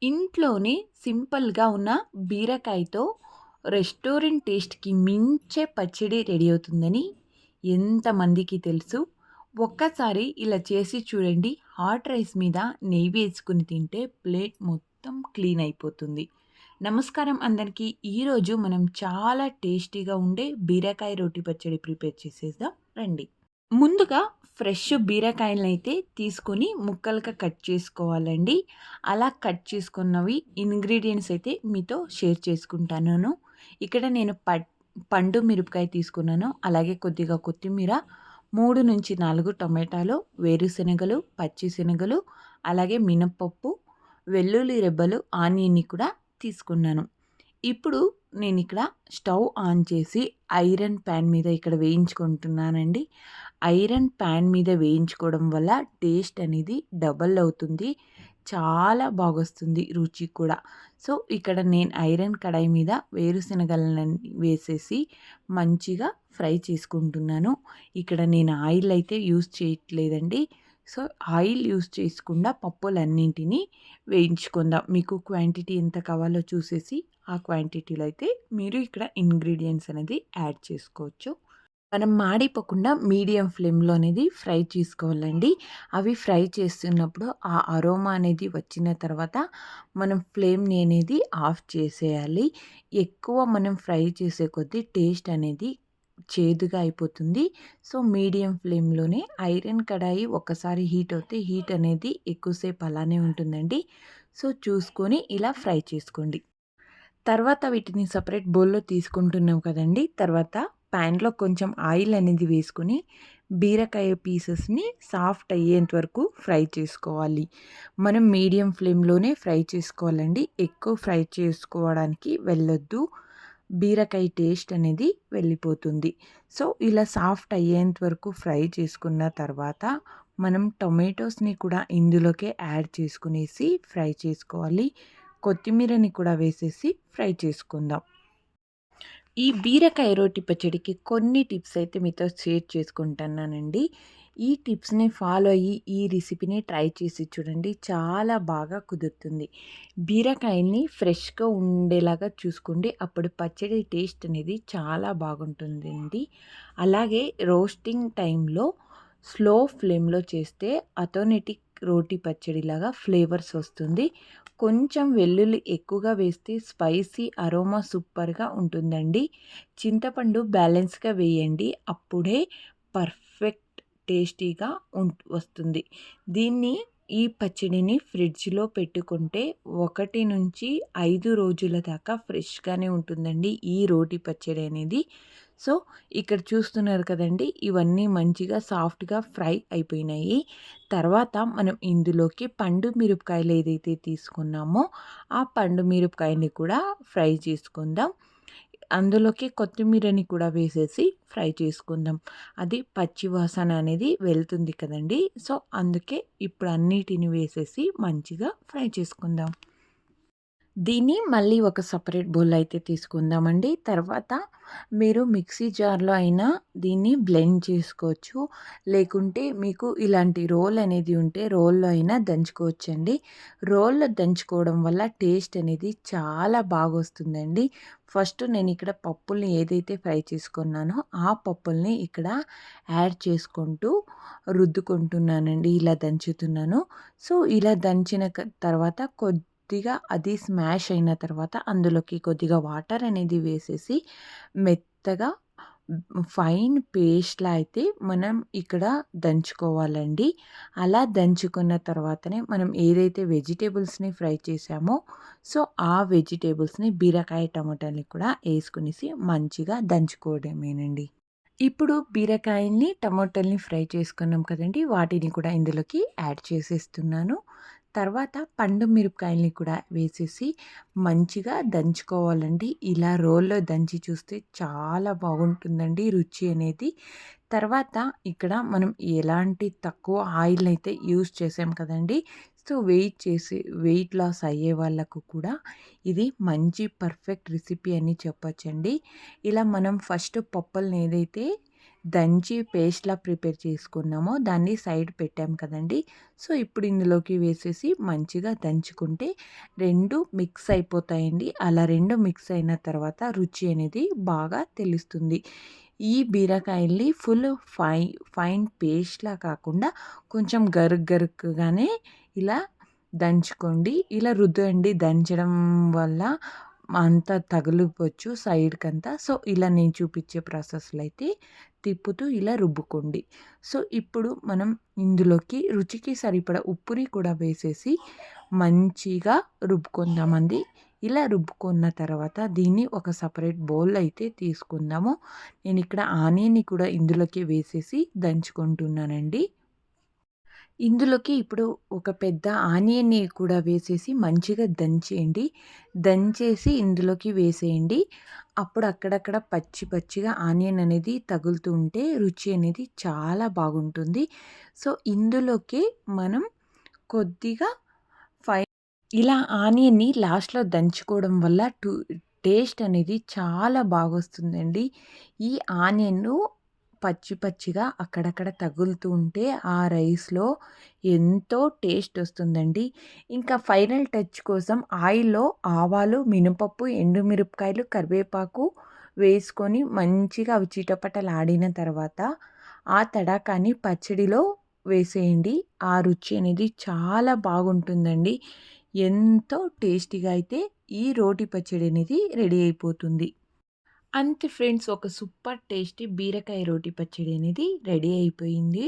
ఇంట్లోనే సింపుల్‌గా ఉన్న బీరకాయతో రెస్టారెంట్ టేస్ట్‌కి మించే పచ్చడి రెడీ అవుతుందని ఎంతమందికి తెలుసు? ఒక్కసారి ఇలా చేసి చూడండి. హాట్ రైస్ మీద నెయ్యి వేసుకొని తింటే ప్లేట్ మొత్తం క్లీన్ అయిపోతుంది. నమస్కారం అందరికీ. ఈరోజు మనం చాలా టేస్టీగా ఉండే బీరకాయ రోటి పచ్చడి ప్రిపేర్ చేసేద్దాం రండి. ముందుగా ఫ్రెష్ బీరకాయలనైతే తీసుకొని ముక్కలుగా కట్ చేసుకోవాలండి. అలా కట్ చేసుకున్నవి ఇంగ్రీడియెంట్స్ అయితే మీతో షేర్ చేసుకుంటాను. ఇక్కడ నేను పండు మిరపకాయ తీసుకున్నాను. అలాగే కొద్దిగా కొత్తిమీర, 3-4 టొమాటాలు, వేరుశనగలు, పచ్చిశనగలు, అలాగే మినపప్పు, వెల్లుల్లి రెబ్బలు, ఆనియన్‌ని కూడా తీసుకున్నాను. ఇప్పుడు నేనిక్కడ స్టవ్ ఆన్ చేసి ఐరన్ ప్యాన్ మీద ఇక్కడ వేయించుకుంటున్నానండి. ఐరన్ ప్యాన్ మీద వేయించుకోవడం వల్ల టేస్ట్ అనేది డబల్ అవుతుంది. చాలా బాగొస్తుంది రుచి కూడా. సో, ఇక్కడ నేను ఐరన్ కడాయి మీద వేరుశనగలనన్నీ వేసేసి మంచిగా ఫ్రై చేసుకుంటున్నాను. ఇక్కడ నేను ఆయిల్ అయితే యూజ్ చేయట్లేదండి. సో, ఆయిల్ యూజ్ చేయకుండా పప్పులన్నింటినీ వేయించుకుందాం. మీకు క్వాంటిటీ ఎంత కావాలో చూసేసి ఆ క్వాంటిటీలో అయితే మీరు ఇక్కడ ఇంగ్రీడియెంట్స్ అనేది యాడ్ చేసుకోవచ్చు. మనం మాడిపోకుండా మీడియం ఫ్లేమ్‌లో అనేది ఫ్రై చేసుకోవాలండి. అవి ఫ్రై చేస్తున్నప్పుడు ఆ అరోమా అనేది వచ్చిన తర్వాత మనం ఫ్లేమ్‌ని అనేది ఆఫ్ చేసేయాలి. ఎక్కువ మనం ఫ్రై చేసే కొద్దీ టేస్ట్ అనేది చేదుగా అయిపోతుంది. సో, మీడియం ఫ్లేమ్‌లోనే ఐరన్ కడాయి ఒక్కసారి హీట్ అవుతే హీట్ అనేది ఎక్కువసేపు అలానే ఉంటుందండి. సో, చూసుకొని ఇలా ఫ్రై చేసుకోండి. తర్వాత వీటిని సెపరేట్ బౌల్‌లో తీసుకుంటున్నాం కదండీ! తర్వాత ప్యాన్‌లో కొంచెం ఆయిల్ అనేది వేసుకొని బీరకాయ పీసెస్‌ని సాఫ్ట్ అయ్యేంత వరకు ఫ్రై చేసుకోవాలి. మనం మీడియం ఫ్లేమ్‌లోనే ఫ్రై చేసుకోవాలండి. ఎక్కువ ఫ్రై చేసుకోవడానికి వెళ్ళొద్దు. బీరకాయ టేస్ట్ అనేది వెళ్ళిపోతుంది. సో, ఇలా సాఫ్ట్ అయ్యేంత వరకు ఫ్రై చేసుకున్న తర్వాత మనం టొమాటోస్‌ని కూడా ఇందులోకే యాడ్ చేసుకునేసి ఫ్రై చేసుకోవాలి. కొత్తిమీరని కూడా వేసేసి ఫ్రై చేసుకుందాం. ఈ బీరకాయ రోటి పచ్చడికి కొన్ని టిప్స్ అయితే మీతో షేర్ చేసుకుంటున్నానండి. ఈ టిప్స్‌ని ఫాలో అయ్యి ఈ రెసిపీని ట్రై చేసి చూడండి. చాలా బాగా కుదురుతుంది. బీరకాయల్ని ఫ్రెష్‌గా ఉండేలాగా చూసుకోండి. అప్పుడు పచ్చడి టేస్ట్ అనేది చాలా బాగుంటుందండి. అలాగే రోస్టింగ్ టైంలో స్లో ఫ్లేమ్‌లో చేస్తే ఆథెంటిక్ రోటి పచ్చడిలాగా ఫ్లేవర్స్ వస్తుంది. కొంచెం వెల్లుల్లి ఎక్కువగా వేస్తే స్పైసీ అరోమా సూపర్‌గా ఉంటుందండి. చింతపండు బ్యాలెన్స్‌గా వేయండి. అప్పుడే పర్ఫెక్ట్ టేస్టీగా వస్తుంది. దీన్ని ఈ పచ్చడిని ఫ్రిడ్జ్‌లో పెట్టుకుంటే 1-5 రోజుల దాకా ఫ్రెష్‌గానే ఉంటుందండి ఈ రోటి పచ్చడి అనేది. సో, ఇక్కడ చూస్తున్నారు కదండీ! ఇవన్నీ మంచిగా సాఫ్ట్‌గా ఫ్రై అయిపోయినాయి. తర్వాత మనం ఇందులోకి పండు మిరపకాయలు ఏదైతే తీసుకున్నామో, ఆ పండు మిరపకాయని కూడా ఫ్రై చేసుకుందాం. అందులోకి కొత్తిమీరని కూడా వేసేసి ఫ్రై చేసుకుందాం. అది పచ్చి వాసన అనేది వెళ్తుంది కదండీ! సో, అందుకే ఇప్పుడు అన్నిటిని వేసేసి మంచిగా ఫ్రై చేసుకుందాం. దీన్ని మళ్ళీ ఒక సెపరేట్ బౌల్ అయితే తీసుకుందామండి. తర్వాత మీరు మిక్సీ జార్‌లో అయినా దీన్ని బ్లెండ్ చేసుకోవచ్చు. లేకుంటే మీకు ఇలాంటి రోల్ అనేది ఉంటే రోల్లో అయినా దంచుకోవచ్చండి. రోల్లో దంచుకోవడం వల్ల టేస్ట్ అనేది చాలా బాగొస్తుందండి. ఫస్ట్ నేను ఇక్కడ పప్పుల్ని ఏదైతే ఫ్రై చేసుకున్నానో ఆ పప్పుల్ని ఇక్కడ యాడ్ చేసుకుంటూ రుద్దుకుంటున్నానండి. ఇలా దంచుతున్నాను. సో, ఇలా దంచిన తర్వాత కొద్దిగా అది స్మాష్ అయిన తర్వాత అందులోకి కొద్దిగా వాటర్ అనేది వేసేసి మెత్తగా ఫైన్ పేస్ట్‌లా అయితే మనం ఇక్కడ దంచుకోవాలండి. అలా దంచుకున్న తర్వాతనే మనం ఏదైతే వెజిటబుల్స్‌ని ఫ్రై చేసామో సో, ఆ వెజిటబుల్స్‌ని బీరకాయ, టమాటాని కూడా ఏసుకునేసి మంచిగా దంచుకోవడమేనండి. ఇప్పుడు బీరకాయల్ని, టమాటాల్ని ఫ్రై చేసుకున్నాం కదండీ! వాటిని కూడా ఇందులోకి యాడ్ చేసేస్తున్నాను. తర్వాత పండు మిరపకాయల్ని కూడా వేసేసి మంచిగా దంచుకోవాలండి. ఇలా రోల్లో దంచి చూస్తే చాలా బాగుంటుందండి రుచి అనేది. తర్వాత ఇక్కడ మనం ఎలాంటి తక్కువ ఆయిల్‌నైతే యూజ్ చేసాం కదండీ! సో, వెయిట్ లాస్ అయ్యే వాళ్ళకు కూడా ఇది మంచి పర్ఫెక్ట్ రెసిపీ అని చెప్పొచ్చండి. ఇలా మనం ఫస్ట్ పప్పుల్ని ఏదైతే దంచి పేస్ట్‌లా ప్రిపేర్ చేసుకున్నామో దాన్ని సైడ్ పెట్టాం కదండీ! సో, ఇప్పుడు ఇందులోకి వేసేసి మంచిగా దంచుకుంటే 2 మిక్స్ అయిపోతాయండి. అలా 2 మిక్స్ అయిన తర్వాత రుచి అనేది బాగా తెలుస్తుంది. ఈ బీరకాయల్ని ఫుల్ ఫైన్ పేస్ట్‌లా కాకుండా కొంచెం గరుక్కుగానే ఇలా దంచుకోండి. ఇలా రుద్దండి. దంచడం వల్ల అంతా తగిలిపోవచ్చు సైడ్‌కంతా. సో, ఇలా నేను చూపించే ప్రాసెస్‌లో అయితే తిప్పుతూ ఇలా రుబ్బుకోండి. సో, ఇప్పుడు మనం ఇందులోకి రుచికి సరిపడా ఉప్పుని కూడా వేసేసి మంచిగా రుబ్బుకుందామండి. ఇలా రుబ్బుకున్న తర్వాత దీన్ని ఒక సెపరేట్ బౌల్‌లో అయితే తీసుకుందాము. నేనిక్కడ ఆనియన్‌ని కూడా ఇందులోకి వేసేసి దంచుకుంటున్నానండి. ఇందులోకి ఇప్పుడు ఒక పెద్ద ఆనియన్‌ని కూడా వేసేసి మంచిగా దంచేయండి. దంచేసి ఇందులోకి వేసేయండి. అప్పుడు అక్కడక్కడ పచ్చి పచ్చిగా ఆనియన్ అనేది తగులుతూ ఉంటే రుచి అనేది చాలా బాగుంటుంది. సో, ఇందులోకి మనం కొద్దిగా ఫై ఇలా ఆనియన్‌ని లాస్ట్‌లో దంచుకోవడం వల్ల టేస్ట్ అనేది చాలా బాగొస్తుందండి. ఈ ఆనియన్ను పచ్చి పచ్చిగా అక్కడక్కడ తగులుతూ ఉంటే ఆ రైస్‌లో ఎంతో టేస్ట్ వస్తుందండి. ఇంకా ఫైనల్ టచ్ కోసం ఆయిల్‌లో ఆవాలు, మినపప్పు, ఎండుమిరపకాయలు, కరివేపాకు వేసుకొని మంచిగా అవి చిటపటలాడిన తర్వాత ఆ తడాకాని పచ్చడిలో వేసేయండి. ఆ రుచి అనేది చాలా బాగుంటుందండి. ఎంతో టేస్టీగా అయితే ఈ రోటి పచ్చడి అనేది రెడీ అయిపోతుంది. అంతే ఫ్రెండ్స్, ఒక సూపర్ టేస్టీ బీరకాయ రోటి పచ్చడి అనేది రెడీ అయిపోయింది.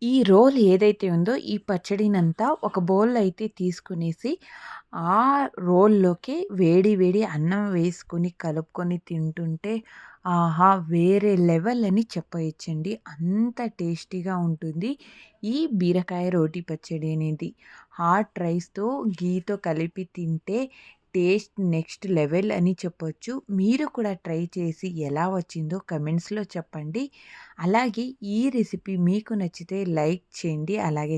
ఈ రోల్ ఏదైతే ఉందో ఈ పచ్చడినంతా ఒక బౌల్‌లో అయితే తీసుకునేసి, ఆ రోల్లోకి వేడి వేడి అన్నం వేసుకొని కలుపుకొని తింటుంటే ఆహా! వేరే లెవెల్ అని చెప్పొచ్చండి. అంత టేస్టీగా ఉంటుంది ఈ బీరకాయ రోటి పచ్చడి అనేది. హాట్ రైస్‌తో ఘీతో కలిపి తింటే టేస్ట్ నెక్స్ట్ లెవెల్ అని చెప్పొచ్చు. మీరు కూడా ట్రై చేసి ఎలా వచ్చిందో కమెంట్స్‌లో చెప్పండి. అలాగే ఈ రెసిపీ మీకు నచ్చితే లైక్ చేయండి. అలాగే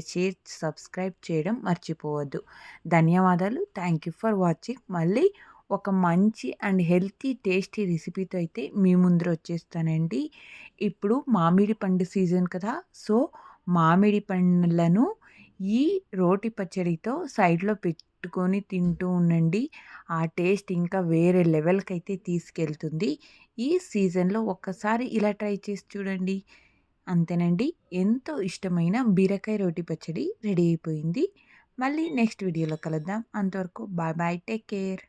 సబ్స్క్రైబ్ చేయడం మర్చిపోవద్దు. ధన్యవాదాలు. Thank you for watching. మళ్ళీ ఒక మంచి అండ్ హెల్తీ టేస్టీ రెసిపీతో అయితే మీ ముందర వచ్చేస్తానండి. ఇప్పుడు మామిడి పండు సీజన్ కదా! సో, మామిడి పండ్లను ఈ రోటి పచ్చడితో సైడ్‌లో పెట్టుకొని తింటూ ఉండండి. ఆ టేస్ట్ ఇంకా వేరే లెవెల్‌కైతే తీసుకెళ్తుంది. ఈ సీజన్‌లో ఒక్కసారి ఇలా ట్రై చేసి చూడండి. అంతేనండి. ఎంతో ఇష్టమైన బీరకాయ రోటి పచ్చడి రెడీ అయిపోయింది. మళ్ళీ నెక్స్ట్ వీడియోలో కలుద్దాం. అంతవరకు బాయ్ బాయ్. Take care.